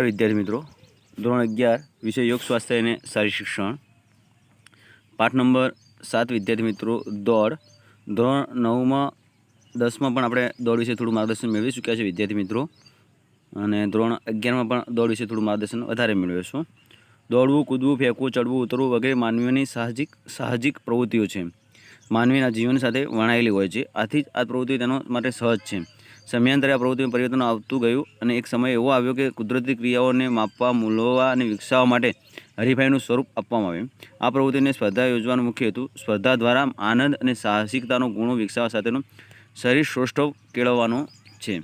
વિદ્યાર્થી મિત્રો, ધોરણ 11 વિષય યોગ સ્વાસ્થ્ય અને શારીરિક શિક્ષણ, પાઠ નંબર 7 વિદ્યાર્થી મિત્રો દોડ. ધોરણ 9માં 10માં પણ આપણે દોડ વિશે થોડું માર્ગદર્શન મેળવી ચૂક્યા છે વિદ્યાર્થી મિત્રો, અને ધોરણ 11માં પણ દોડ વિશે થોડું માર્ગદર્શન વધારે મેળવીશું. દોડવું, કૂદવું, ફેંકવું, ચડવું, ઉતરવું વગેરે માનવીની સાહજિક પ્રવૃત્તિઓ છે. માનવીના જીવન સાથે વણાયેલી હોય છે. આથી જ આ પ્રવૃત્તિ તેનો માટે સહજ છે. સમયાંતરે આ પ્રવૃત્તિમાં પરિવર્તન આવતું ગયું અને એક સમય એવો આવ્યો કે કુદરતી ક્રિયાઓને માપવા, મૂલવવા અને વિકસાવવા માટે હરીફાઈનું સ્વરૂપ આપવામાં આવ્યું. આ પ્રવૃત્તિને સ્પર્ધા યોજવાનો મુખ્ય હેતુ સ્પર્ધા દ્વારા આનંદ અને સાહસિકતાનો ગુણો વિકસાવવા સાથેનો શરીર સૌષ્ઠવ કેળવવાનો છે.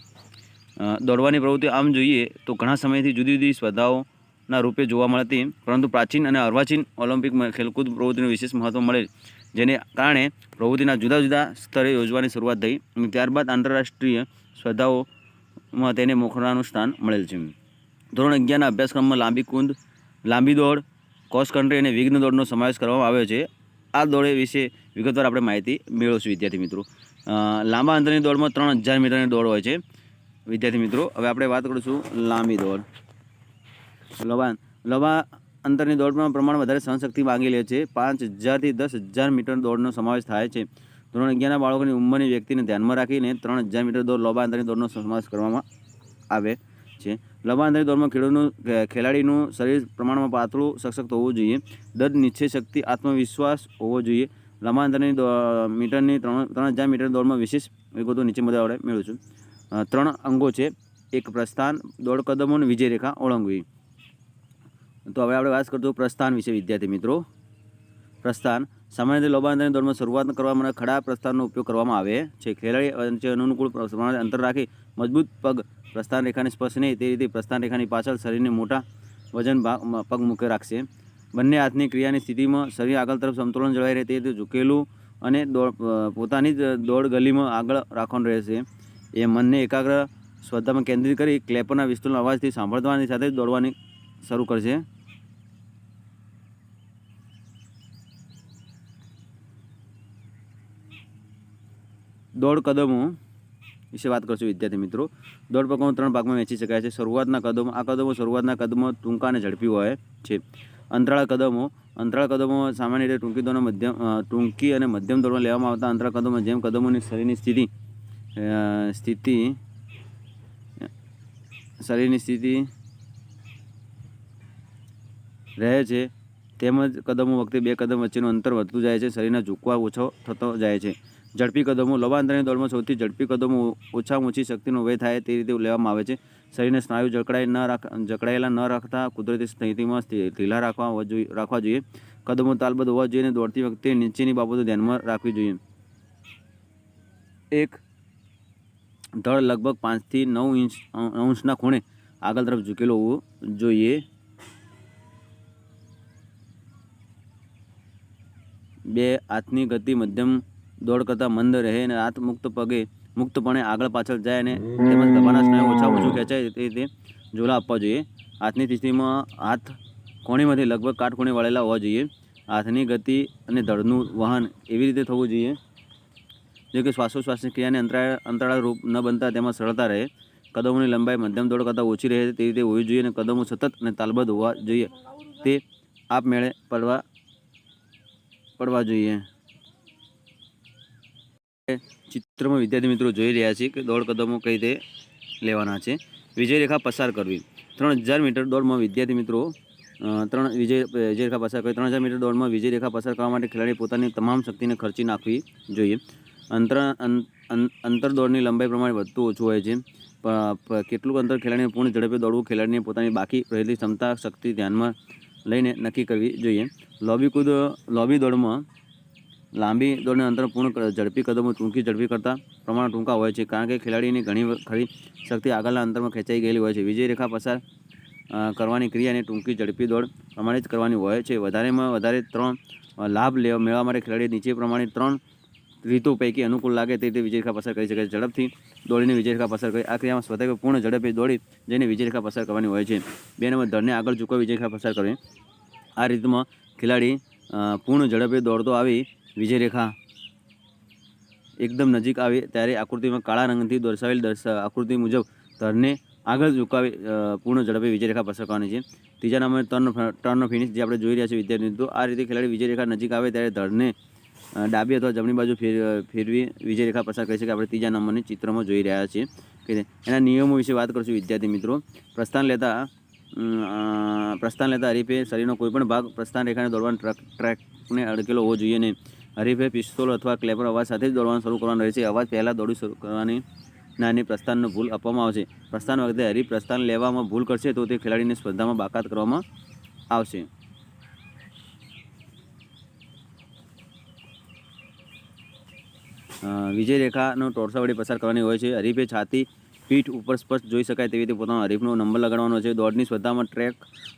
દોડવાની પ્રવૃત્તિ આમ જોઈએ તો ઘણા સમયથી જુદી જુદી સ્પર્ધાઓના રૂપે જોવા મળતી, પરંતુ પ્રાચીન અને અર્વાચીન ઓલિમ્પિક ખેલકૂદ પ્રવૃત્તિનું વિશેષ મહત્વ મળે, જેને કારણે પ્રવૃત્તિના જુદા જુદા સ્તરે યોજવાની શરૂઆત થઈ અને ત્યારબાદ આંતરરાષ્ટ્રીય સ્પર્ધાઓમાં તેને મોખરાનું સ્થાન મળેલ છે. ધોરણ 11ના અભ્યાસક્રમમાં લાંબી કૂદ, લાંબી દોડ, ક્રોસ કન્ટ્રી અને વિઘ્ન દોડનો સમાવેશ કરવામાં આવ્યો છે. આ દોડ વિશે વિગતવાર આપણે માહિતી મેળવીશું વિદ્યાર્થી મિત્રો. લાંબા અંતરની દોડમાં 3000 મીટરની દોડ હોય છે વિદ્યાર્થી મિત્રો. હવે આપણે વાત કરીશું લાંબી દોડ. લાંબા અંતરની દોડમાં પ્રમાણ વધારે સહનશક્તિ માંગી લે છે. 5000 થી 10000 મીટર દોડનો સમાવેશ થાય છે. ધોરણ 11ના બાળકોની ઉંમરની વ્યક્તિને ધ્યાનમાં રાખીને 3000 મીટર દોડ લાંબા અંતરની દોડનો સમાવેશ કરવામાં આવે છે. લાંબા અંતરની દોડમાં ખેલાડીનું શરીર પ્રમાણમાં પાતળું, સશક્ત હોવું જોઈએ. દૃઢ નિશ્ચય શક્તિ, આત્મવિશ્વાસ હોવો જોઈએ. લાંબા અંતરની મીટરની 3000 મીટર દોડમાં વિશેષ વિગતો નીચે મુજબ આપણે મેળવીશું. 3 અંગો છે. એક પ્રસ્થાન, દોડ કદમો અને વિજય રેખા ઓળંગવી. તો હવે આપણે વાત કરશું પ્રસ્થાન વિશે વિદ્યાર્થી મિત્રો. પ્રસ્થાન સામાન્ય રીતે લાંબા અંતરની દોડમાં શરૂઆત કરવા માટે ખડા પ્રસ્થાનનો ઉપયોગ કરવામાં આવે છે. ખેલાડી વચ્ચે અનુકૂળ પ્રમાણે અંતર રાખી મજબૂત પગ પ્રસ્થાન રેખાને સ્પર્શ નહીં તે રીતે પ્રસ્થાન રેખાની પાછળ શરીરને મોટા વજન પગ મૂકે રાખશે. બંને હાથની ક્રિયાની સ્થિતિમાં શરીર આગળ તરફ સમતોલન જળવાઈ રહે તે રીતે ઝૂકેલું અને પોતાની જ દોડ ગલીમાં આગળ રાખવાનું રહેશે. એ મનને એકાગ્ર સ્પર્ધામાં કેન્દ્રિત કરી ક્લેપરના વિસ્તૃત અવાજથી સાંભળવાની સાથે જ દોડવાની શરૂ કરશે. દોડ કદમો વિશે વાત કરશું વિદ્યાર્થી મિત્રો. દોડ પ્રકારો 3 ભાગમાં વહેંચી શકાય છે. શરૂઆતના કદમો. આ કદમો શરૂઆતના કદમો ટૂંકા અને ઝડપી હોય છે. અંતરાળ કદમો. અંતરાળ કદમો સામાન્ય રીતે ટૂંકી અને મધ્યમ દોડમાં લેવામાં આવતા અંતરાળ કદમો જેમ કદમોની શરીરની સ્થિતિ રહે છે, તેમજ કદમો વખતે 2 કદમ વચ્ચેનું અંતર વધતું જાય છે. શરીરના ઝૂકવા ઓછો થતો જાય છે. ઝડપી કદમો. લાંબા અંતરની દોડમાં સૌથી ઝડપી કદમો ઓછામાં ઓછી શક્તિનો વ્યય થાય તે રીતે લેવામાં આવે છે. શરીરને સ્નાયુ જકડાયેલા ન રાખતા કુદરતી સ્થિતિમાં ઢીલા રાખવા જોઈએ. કદમો તાલબદ્ધ હોવા જોઈએ અને દોડતી વખતે નીચેની બાબતો ધ્યાનમાં રાખવી જોઈએ. એક, ધડ લગભગ 5 થી 9 અંશના ખૂણે આગળ તરફ ઝૂકેલો હોવો જોઈએ. 2, હાથની ગતિ મધ્યમ દોડ કરતાં મંદ રહે અને હાથ મુક્તપણે આગળ પાછળ જાય અને તેમજ ખભાના સ્નાયુ ઓછામાં ઓછું ખેંચાય તે રીતે ઝોલા આપવા જોઈએ. હાથની સ્થિતિમાં હાથ કોણીમાંથી લગભગ કાટખૂણે વળેલા હોવા જોઈએ. હાથની ગતિ અને ધડનું વહન એવી રીતે થવું જોઈએ જો કે શ્વાસોશ્વાસની ક્રિયાને અંતરાળ રૂપ ન બનતા તેમાં સરળતા રહે. કદમોની લંબાઈ મધ્યમ દોડ કરતાં ઓછી રહે તે રીતે હોવી જોઈએ અને કદમો સતત અને તાલબદ્ધ હોવા જોઈએ. તે આપમેળે પડવા જોઈએ. ચિત્રમાં વિદ્યાર્થી મિત્રો જોઈ રહ્યા છીએ કે દોડ કદમો કઈ રીતે લેવાના છે. વિજય રેખા પસાર કરવી. 3000 મીટર દોડમાં વિદ્યાર્થી મિત્રો વિજય રેખા પસાર કરવી. 3000 મીટર દોડમાં વિજય રેખા પસાર કરવા માટે ખેલાડી પોતાની તમામ શક્તિને ખર્ચી નાખવી જોઈએ. અંતર દોડની લંબાઈ પ્રમાણે વધતું ઓછું હોય છે. કેટલુંક અંતર ખેલાડીને પૂર્ણ ઝડપે દોડવું ખેલાડીને પોતાની બાકી રહેલી ક્ષમતા શક્તિ ધ્યાનમાં લઈને નક્કી કરવી જોઈએ. લાંબી દોડમાં લાંબી દોડને અંતર પૂર્ણ ઝડપી કદમો ટૂંકી ઝડપી કરતાં પ્રમાણમાં ટૂંકા હોય છે, કારણ કે ખેલાડીની ઘણી ખરી શક્તિ આગળના અંતરમાં ખેંચાઈ ગયેલી હોય છે. વિજય રેખા પસાર કરવાની ક્રિયાને ટૂંકી ઝડપી દોડ પ્રમાણે જ કરવાની હોય છે. વધારેમાં વધારે 3 લાભ મેળવવા માટે ખેલાડી નીચે પ્રમાણે 3 રીતો પૈકી અનુકૂળ લાગે તે રીતે વિજય રેખા પસાર કરી શકે છે. ઝડપથી દોડીને વિજય રેખા પસાર કરી. આ ક્રિયામાં સ્વતઃ પૂર્ણ ઝડપે દોડી જઈને વિજય રેખા પસાર કરવાની હોય છે. 2 નંબર, ધડને આગળ ઝૂકવી વિજય રેખા પસાર કરવી. આ રીતમાં ખેલાડી પૂર્ણ ઝડપે દોડતો આવી વિજય રેખા એકદમ નજીક આવે ત્યારે આકૃતિમાં કાળા રંગથી દર્શાવેલ આકૃતિ મુજબ ધડને આગળ ઝુકાવી પૂર્ણ ઝડપે વિજયરેખા પસાર કરવાની છે. ત્રીજા નંબરે ટર્ન ફિનિશ જે આપણે જોઈ રહ્યા છીએ વિદ્યાર્થી મિત્રો. આ રીતે ખેલાડી વિજયરેખા નજીક આવે ત્યારે ધડને ડાબી અથવા જમણી બાજુ ફેરવી વિજયરેખા પસાર કરી શકે. આપણે ત્રીજા નંબરની ચિત્રમાં જોઈ રહ્યા છીએ કે એના નિયમો વિશે વાત કરશું વિદ્યાર્થી મિત્રો. પ્રસ્થાન લેતા હરીફે શરીરનો કોઈપણ ભાગ પ્રસ્થાન રેખાને દોડવાના ટ્રેકને અડકેલો હોવો જોઈએ નહીં. હરીફે પિસ્તોલ અથવા ક્લેપર અવાજ સાથે જ દોડવાનું શરૂ કરવાનું રહે છે. અવાજ પહેલાં દોડી શરૂ કરવાની નાની પ્રસ્થાનનો ભૂલ આપવામાં આવશે. પ્રસ્થાન વખતે હરીફ પ્રસ્થાન લેવામાં ભૂલ કરશે તો તે ખેલાડીને સ્પર્ધામાં બાકાત કરવામાં આવશે. વિજયરેખાનો ટોર્સા વડે પસાર કરવાની હોય છે. હરીફે છાતી પીઠ ઉપર સ્પષ્ટ જોઈ શકાય તેવી રીતે પોતાનો હરીફનો નંબર લગાડવાનો છે. દોડની સ્પર્ધામાં ટ્રેક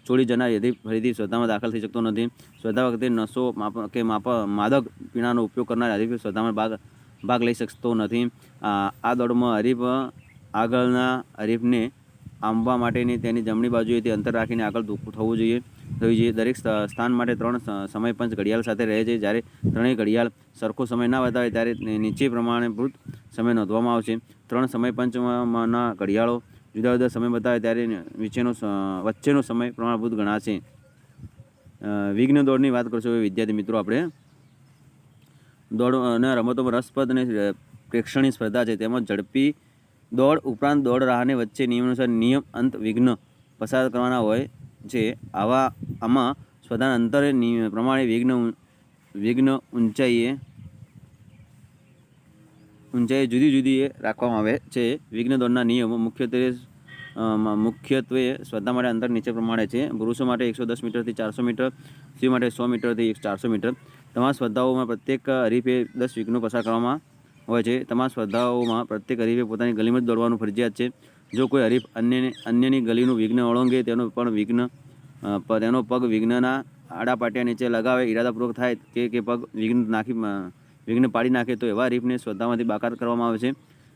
છોડી જનાર હરીફ ફરીથી સ્પર્ધામાં દાખલ થઈ શકતો નથી. સ્પર્ધા વખતે નશો માદક પીણાનો ઉપયોગ કરનાર હરીફ સ્પર્ધામાં ભાગ લઈ શકતો નથી. આ દોડમાં હરીફ આગળના હરીફને આંબવા માટેની તેની જમણી બાજુએથી અંતર રાખીને આગળ થવું જોઈએ. દરેક સ્થાન માટે 3 સમય પંચ ઘડિયાળ સાથે રહે છે. જ્યારે ત્રણેય ઘડિયાળ સરખો સમય ના બતાવે ત્યારે નીચે પ્રમાણભૂત સમય નોંધવામાં આવશે. 3 સમય પંચમાંના ઘડિયાળો જુદા જુદા સમય બતાવે ત્યારે વચ્ચેનો સમય પ્રમાણભૂત ગણાશે. વિઘ્ન દોડની વાત કરશો વિદ્યાર્થી મિત્રો. આપણે દોડ અને રમતોમાં રસપ્રદ અને પ્રેક્ષણીય સ્પર્ધા છે. તેમાં ઝડપી દોડ ઉપરાંત દોડ રાહને વચ્ચે નિયમાનુસાર નિયમ અંત વિઘ્ન પસાર કરવાના હોય છે. આમાં સ્પર્ધાના અંતરે પ્રમાણે વિઘ્ન ઊંચાઈએ જુદી જુદી રાખવામાં આવે છે. વિઘ્ન દોડના નિયમો મુખ્યત્વે સ્પર્ધા માટે અંતર નીચે પ્રમાણે છે. પુરુષો માટે 110 મીટરથી 400 મીટર, સ્ત્રીઓ માટે 100 મીટરથી 400 મીટર. તમામ સ્પર્ધાઓમાં પ્રત્યેક હરીફે 10 વિઘ્નો પસાર કરવામાં હોય છે. તમામ સ્પર્ધાઓમાં પ્રત્યેક હરીફે પોતાની ગલીમાં જ દોડવાનું ફરજિયાત છે. જો કોઈ હરીફ અન્યની ગલીનું વિઘ્ન ઓળંગે તેનો પગ વિઘ્નના આડા પાટિયા નીચે લગાવે ઈરાદાપૂર્વક થાય કે પગ વિઘ્ન પાડી નાખે તો એવા હરીફને સ્પર્ધામાંથી બાકાત કરવામાં આવે છે.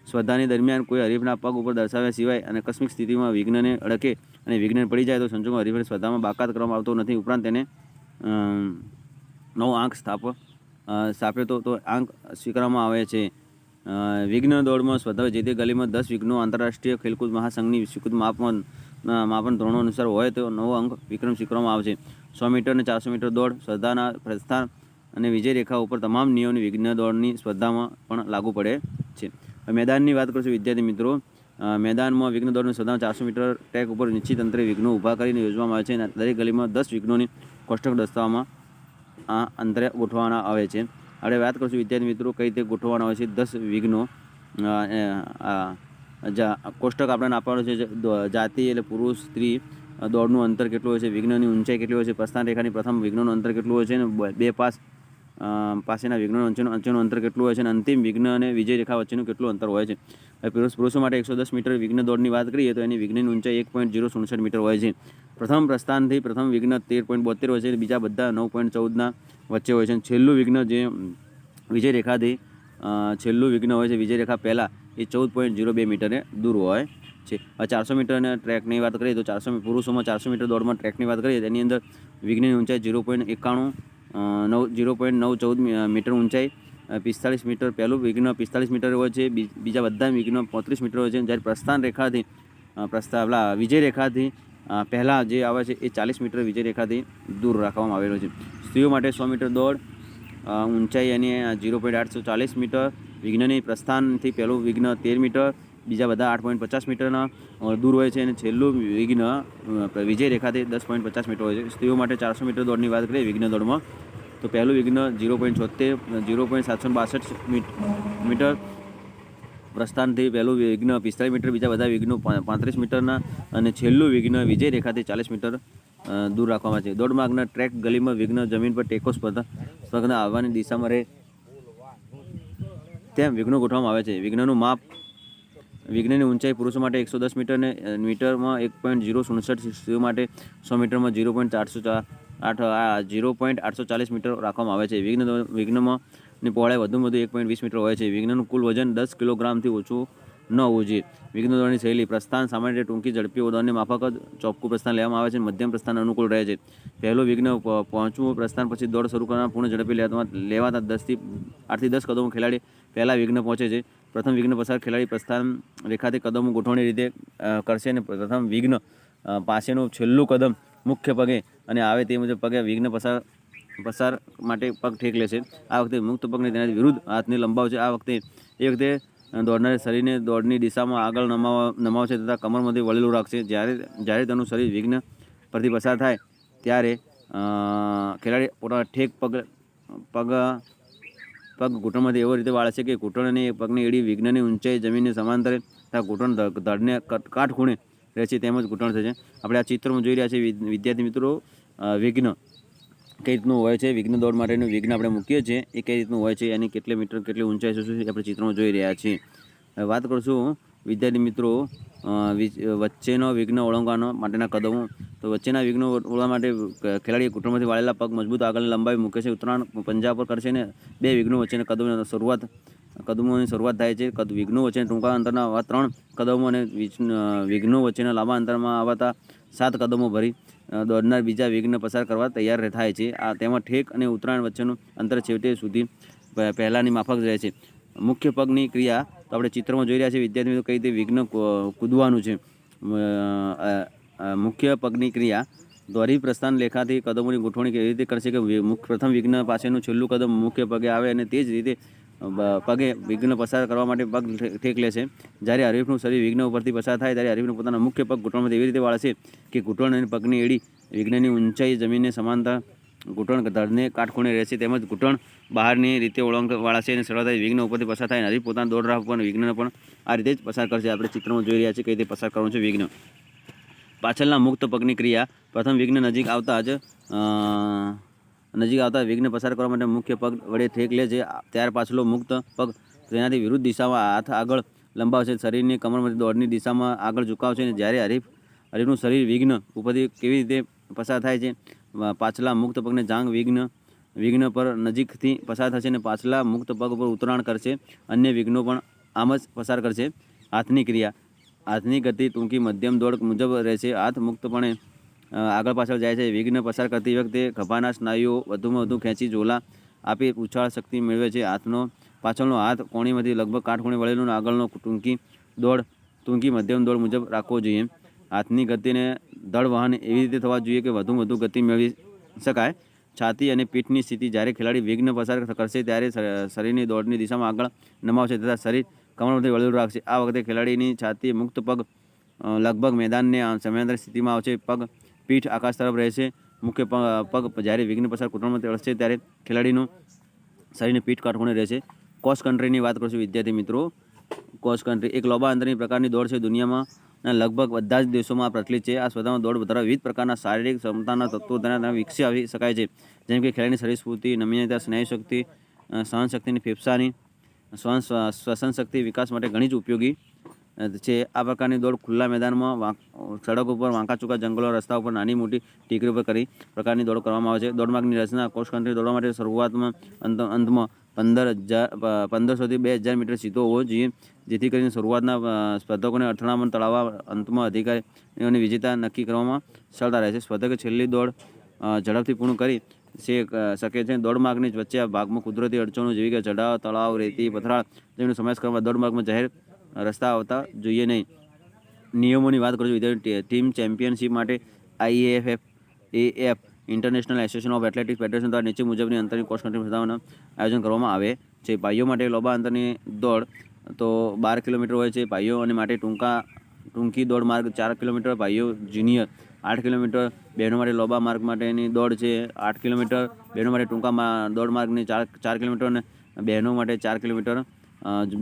સ્પર્ધાની દરમિયાન કોઈ હરીફના પગ ઉપર દર્શાવ્યા સિવાય અને આકસ્મિક સ્થિતિમાં વિઘ્નને અડકે અને વિઘ્ન પડી જાય તો સંજોગોમાં હરીફને સ્પર્ધામાં બાકાત કરવામાં આવતો નથી. ઉપરાંત તેને 9 આંક સ્થાપે તો આંક સ્વીકારવામાં આવે છે. વિઘ્ન દોડમાં સ્પર્ધા જે તે ગલીમાં 10 વિઘ્નો આંતરરાષ્ટ્રીય ખેલકૂદ મહાસંઘની સ્વીકૃત માપન ધોરણો અનુસાર હોય તો 9 અંક વિક્રમ સ્વીકારવામાં આવશે. 100 મીટર અને 400 મીટર દોડ સ્પર્ધાના પ્રસ્થાન અને વિજયરેખા ઉપર તમામ નિયમોની વિઘ્ન દોડની સ્પર્ધામાં પણ લાગુ પડે છે. મેદાનની વાત કરીશું વિદ્યાર્થી મિત્રો. મેદાનમાં વિઘ્ન દોડની સ્પર્ધામાં 400 મીટર ટ્રેક ઉપર નિશ્ચિત અંતરે વિઘ્નો ઊભા કરીને યોજવામાં આવે છે. અને દરેક ગલીમાં 10 વિઘ્નોની કોષ્ટક દસ્તામાં આ અંતરે ગોઠવવાના આવે છે. આપણે વાત કરીશું વિદ્યાર્થી મિત્રો કઈ રીતે ગોઠવવાના હોય છે 10 વિઘ્નો. કોષ્ટક આપણને આપવાનું છે. જાતિ એટલે પુરુષ સ્ત્રી દોડનું અંતર કેટલું હોય છે, વિઘ્નની ઊંચાઈ કેટલી હોય છે, પ્રસ્થાન રેખાની પ્રથમ વિઘ્નોનું અંતર કેટલું હોય છે અને 2 પાસેના વિઘ્નોનું અંચેનું અંતર કેટલું હોય છે અને અંતિમ વિઘ્ન અને વિજય રેખા વચ્ચેનું કેટલું અંતર હોય છે. પુરુષો માટે 110 મીટર વિઘ્ન દોડની વાત કરીએ તો એની વિઘ્નની ઊંચાઈ 1.067 મીટર હોય છે. પ્રથમ પ્રસ્થાનથી પ્રથમ વિઘ્ન 13.72 હોય છે. બીજા બધા 9.14ના વચ્ચે હોય છે. છેલ્લું વિઘ્ન જે વિજય રેખાથી છેલ્લું વિઘ્ન હોય છે વિજય રેખા પહેલાં એ 14.02 મીટરે દૂર હોય છે. 400 મીટરના ટ્રેકની વાત કરીએ તો પુરુષોમાં 400 મીટર દોડમાં ટ્રેકની વાત કરીએ તેની અંદર વિઘ્નની ઊંચાઈ 0.914 મીટર ઊંચાઈ, 45 મીટર પહેલું વિઘ્ન 45 મીટર હોય છે. બીજા બધા વિઘ્નો 35 મીટર હોય છે. જ્યારે પ્રસ્થાન રેખાથી વિજય રેખાથી પહેલાં જે આવે છે એ 40 મીટર વિજય રેખાથી દૂર રાખવામાં આવેલો છે. સ્ત્રીઓ માટે 100 મીટર દોડ ઊંચાઈ એની 0.840 મીટર, વિઘ્નની પ્રસ્થાનથી પહેલું વિઘ્ન 13 મીટર, બીજા બધા 8.50 મીટરના દૂર હોય છે અને છેલ્લું વિઘ્ન વિજય રેખાથી 10.50 મીટર હોય છે. સ્ત્રીઓ માટે 400 મીટર દોડની વાત કરીએ વિઘ્ન દોડમાં તો પહેલું વિઘ્ન 0.762 મીટર, પ્રસ્થાનથી પહેલું વિઘ્ન 45 મીટર, બીજા બધા વિઘ્નો 35 મીટરના અને છેલ્લું વિઘ્ન વિજય રેખાથી 40 મીટર દૂર રાખવામાં આવે છે. દોડ માર્ગના ટ્રેક ગલીમાં વિઘ્ન જમીન પર ટેકો સ્પર્ધા આવવાની દિશામાં રહે તેમ વિઘ્નો ગોઠવવામાં આવે છે. વિઘ્નનું માપ વિઘ્નની ઊંચાઈ પુરુષો માટે 110 મીટર અને મીટરમાં 1.067, સ્ત્રીઓ માટે 100 મીટરમાં 0.840 મીટર રાખવામાં આવે છે. વિઘ્નમાં પહોળાઈ વધુમાં વધુ 1.20 મીટર હોય છે. વિઘ્નનું કુલ વજન 10 કિલોગ્રામથી ઓછું ન હોવું જોઈએ. વિઘ્ન દોડની શૈલી પ્રસ્થાન સામાન્ય રીતે ટૂંકી ઝડપી દોડની માફક જ ચોખ્ખું પ્રસ્થાન લેવામાં આવે છે. મધ્યમ પ્રસ્થાન અનુકૂળ રહે છે. પહેલું વિઘ્ન પહોંચવું પ્રસ્થાન પછી દોડ શરૂ કરવાના પૂર્ણ ઝડપી લેવાતા 8 થી 10 કદમો ખેલાડી પહેલા વિઘ્ન પહોંચે છે પ્રથમ વિઘ્ન પસાર ખેલાડી પ્રસ્થાન રેખાથી કદમો ગોઠવણી રીતે કરશે અને પ્રથમ વિઘ્ન પાસેનું છેલ્લું કદમ મુખ્ય પગે અને આવે તે મુજબ પગે વિઘ્ન પસાર માટે પગ ઠેક લેશે. આ વખતે મુક્ત પગને તેનાથી વિરુદ્ધ હાથને લંબાવશે. એ વખતે દોડનાર શરીરને દોડની દિશામાં આગળ નમાવશે તથા કમરમાંથી વળેલું રાખશે. જ્યારે તેનું શરીર વિઘ્ન પરથી પસાર થાય ત્યારે ખેલાડી પોતાના ઠેક પગ ઘૂંટણમાંથી એવો રીતે વાળશે કે ઘૂંટણ અને પગની એડી વિઘ્નની ઊંચાઈ જમીનને સમાંતરે તથા ઘૂંટણ ધડને કાટખૂણે રહેશે તેમજ ઘૂંટણ થશે. આપણે આ ચિત્રમાં જોઈ રહ્યા છીએ વિદ્યાર્થી મિત્રો વિઘ્ન કઈ રીતનું હોય છે. વિઘ્ન દોડ માટેનું વિઘ્ન આપણે મૂકીએ છીએ એ કઈ રીતનું હોય છે, એની કેટલી મીટર કેટલી ઊંચાઈ શું આપણે ચિત્રમાં જોઈ રહ્યા છીએ. વાત કરશું વિદ્યાર્થી મિત્રો વચ્ચેનો વિઘ્ન ઓળંગવાનો માટેના કદમો. તો વચ્ચેના વિઘ્નો ઓળંગવા માટે ખેલાડી ઘૂંટણમાંથી વાળેલા પગ મજબૂત આગળ લંબાવી મૂકે છે. ઉત્તરાયણ પંજા પર કરશે ને 2 વિઘ્નો વચ્ચેના કદમોની શરૂઆત થાય છે. વિઘ્નો વચ્ચે ટૂંકા અંતરના આવા 3 કદમો અને વિઘ્નો વચ્ચેના લાંબા અંતરમાં આવતા 7 કદમો ભરી દોડનાર બીજા વિઘ્ન પસાર કરવા તૈયાર થાય છે. તેમાં ઠેક અને ઉત્તરાયણ વચ્ચેનું અંતર છેવટે સુધી પહેલાંની માફક રહે છે. મુખ્ય પગની ક્રિયા તો આપણે ચિત્રમાં જોઈ રહ્યા છીએ વિદ્યાર્થી મિત્રો કઈ રીતે વિઘ્ન કૂદવાનું છે. મુખ્ય પગની ક્રિયા દોરી પ્રસ્થાન લેખાથી કદમોની ગોઠવણી કેવી રીતે કરશે કે પ્રથમ વિઘ્ન પાસેનું છેલ્લું કદમ મુખ્ય પગે આવે અને તે જ રીતે પગે વિઘ્ન પસાર કરવા માટે પગ ઠેક લેશે. જ્યારે હરીફનું શરીર વિઘ્ન ઉપરથી પસાર થાય ત્યારે હરીફનું પોતાના મુખ્ય પગ ઘૂંટણમાંથી એવી રીતે વાળશે કે ઘૂંટણ અને પગની એડી વિઘ્નની ઊંચાઈ જમીનને સમાંતર ઘૂંટણ ધડને કાટખૂણે રહેશે તેમજ ઘૂંટણ બહારની રીતે વાળાશે અને સરળતાથી વિઘ્ન ઉપરથી પસાર થાય. હરીફ પોતાના દોડ રાહ પર વિઘ્નને પણ આ રીતે જ પસાર કરશે. આપણે ચિત્રમાં જોઈ રહ્યા છીએ કઈ રીતે પસાર કરવાનું છે વિઘ્ન. પાછળના મુક્ત પગની ક્રિયા પ્રથમ વિઘ્ન નજીક આવતા વિઘ્ન પસાર કરવા માટે મુખ્ય પગ વડે ઠેક લે છે. ત્યાર પાછલો મુક્ત પગ તેનાથી વિરુદ્ધ દિશામાં હાથ આગળ લંબાવશે. શરીરની કમરમાંથી દોડની દિશામાં આગળ ઝુકાવશે અને જ્યારે હરીફનું શરીર વિઘ્ન ઉપરથી કેવી રીતે પસાર થાય છે પાછલા મુક્ત પગને જાંઘ વિઘ્ન પર નજીકથી પસાર થશે અને પાછલા મુક્ત પગ પર ઉતરાણ કરશે. અન્ય વિઘ્નો પણ આમ જ પસાર કરશે. હાથની ક્રિયા હાથની ગતિ ટૂંકી મધ્યમ દોડ મુજબ રહેશે. હાથ મુક્તપણે આગળ પાછળ જાય છે. વિઘ્ન પસાર કરતી વખતે ખભાના સ્નાયુઓ વધુમાં વધુ ખેંચી ઝોલા આપી ઉછાળ શક્તિ મેળવે છે. પાછળનો હાથ કોણીમાંથી લગભગ કાટખૂણે વળેલો આગળનો ટૂંકી મધ્યમ દોડ મુજબ રાખવો જોઈએ. હાથની ગતિને દળ વહન એવી રીતે થવા જોઈએ કે વધુ ગતિ મેળવી શકાય. છાતી અને પીઠની સ્થિતિ જ્યારે ખેલાડી વિઘ્ન પસાર કરશે ત્યારે શરીરની દોડની દિશામાં આગળ નમાવશે તથા શરીર કમરમાંથી વળેલું રાખશે. આ વખતે ખેલાડીની છાતી મુક્ત પગ લગભગ મેદાનને સમાંતર સ્થિતિમાં આવશે. પીઠ આકાશ તરફ રહેશે. મુખ્ય પગ જ્યારે વિઘ્ન પસાર ઘૂંટણમાંથી વળશે ત્યારે ખેલાડીનું શરીરની પીઠ કાટખૂણે રહેશે. ક્રોસ કન્ટ્રીની વાત કરશું વિદ્યાર્થી મિત્રો. ક્રોસ કન્ટ્રી એક લાંબા અંતરની પ્રકારની દોડ છે. દુનિયામાં લગભગ બધા જ દેશોમાં પ્રચલિત છે. આ સ્પર્ધામાં દોડ ધરાવતા વિવિધ પ્રકારના શારીરિક ક્ષમતાના તત્વો તેના વિકસાવી શકાય છે. જેમ કે ખેલાડીની શરીર સ્ફૂર્તિ, નમ્યતા, સ્નાયુ શક્તિ, સહનશક્તિની ફેફસાની શ્વસન શક્તિ વિકાસ માટે ઘણી જ ઉપયોગી છે. આ પ્રકારની દોડ ખુલ્લા મેદાનમાં, સડક ઉપર, વાંકા ચૂકા જંગલો, રસ્તા ઉપર, નાની મોટી ટેકરી ઉપર પ્રકારની દોડ કરવામાં આવે છે. દોડમાર્ગની રચના ક્રોસ કન્ટ્રી દોડવા માટે શરૂઆતમાં અંતમાં 1500થી 2000 મીટર સીધો હોવો જોઈએ જેથી કરીને શરૂઆતના સ્પર્ધકોને અથડામણ તળાવવા અંતમાં અધિકારીઓની વિજેતા નક્કી કરવામાં સરળતા રહે છે. સ્પર્ધકે છેલ્લી દોડ ઝડપથી પૂર્ણ કરી શકે છે. દોડમાર્ગની વચ્ચે આ ભાગમાં કુદરતી અડચણો જેવી કે ચઢાવ, તળાવ, રેતી, પથરાળ જેનો સમાવેશ કરવા દોડમાર્ગમાં જાહેર રસ્તા આવતા જોઈએ નહીં. નિયમોની વાત કરું છું ટીમ ચેમ્પિયનશિપ માટે IAAF international association of athletics federation દ્વારા નીચે મુજબની અંતરની ક્રોસ કન્ટ્રી સ્પર્ધાઓનું આયોજન કરવામાં આવે છે. ભાઈઓ માટે લાંબા અંતરની દોડ તો 12 કિલોમીટર હોય છે. ભાઈઓ અને માટે ટૂંકી દોડ માર્ગ 4 કિલોમીટર, ભાઈઓ જુનિયર 8 કિલોમીટર, બહેનો માટે લાંબા માર્ગ માટેની દોડ છે 8 કિલોમીટર, બહેનો માટે ટૂંકા દોડ માર્ગની 4 કિલોમીટર અને બહેનો માટે 4 કિલોમીટર,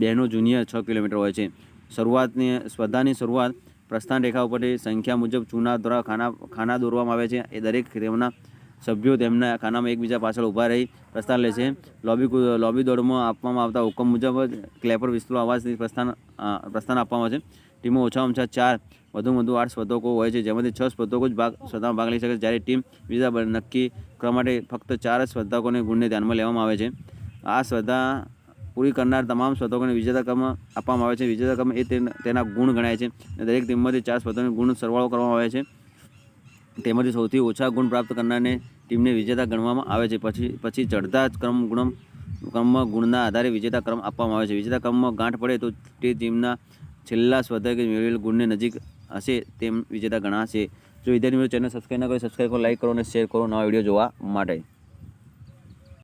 બહેનો જુનિયર 6 કિલોમીટર હોય છે. સ્પર્ધાની શરૂઆત પ્રસ્થાન રેખા ઉપરથી સંખ્યા મુજબ ચૂના દ્વારા ખાના દોરવામાં આવે છે. એ દરેક તેમના સભ્યો તેમના ખાનામાં એકબીજા પાછળ ઊભા રહી પ્રસ્થાન લે છે. લોબી દોડમાં આપવામાં આવતા હુકમ મુજબ ક્લેપર વિસ્તૃત અવાજથી પ્રસ્થાન આપવામાં આવે છે. ટીમો ઓછામાં ઓછા 4 વધુમાં વધુ 8 સ્પર્ધકો હોય છે જેમાંથી 6 સ્પર્ધકો જ સ્પર્ધામાં ભાગ લઈ શકે છે. જ્યારે ટીમ વિજેતા નક્કી કરવા માટે ફક્ત 4 જ સ્પર્ધકોને ગુણને ધ્યાનમાં લેવામાં આવે છે. આ સ્પર્ધા પૂરી કરનાર તમામ સ્પર્ધકોને વિજેતા ક્રમ આપવામાં આવે છે. વિજેતા ક્રમ એ તેના ગુણ ગણાય છે. દરેક ટીમમાંથી 4 સ્પર્ધકોને ગુણ સરવાળો કરવામાં આવે છે. તેમાંથી સૌથી ઓછા ગુણ પ્રાપ્ત કરનારને ટીમને વિજેતા ગણવામાં આવે છે. પછી ચડતા ક્રમમાં ગુણના આધારે વિજેતા ક્રમ આપવામાં આવે છે. વિજેતા ક્રમમાં ગાંઠ પડે તો તે ટીમના છેલ્લા સ્પર્ધકે મેળવેલ ગુણની નજીક હશે તેમ વિજેતા ગણાશે. જો વિદ્યાર્થી મિત્રો ચેનલ સબસ્ક્રાઈબ ના કરો, સબસ્ક્રાઈબ કરો, લાઈક કરો અને શેર કરો નવા વિડીયો જોવા માટે.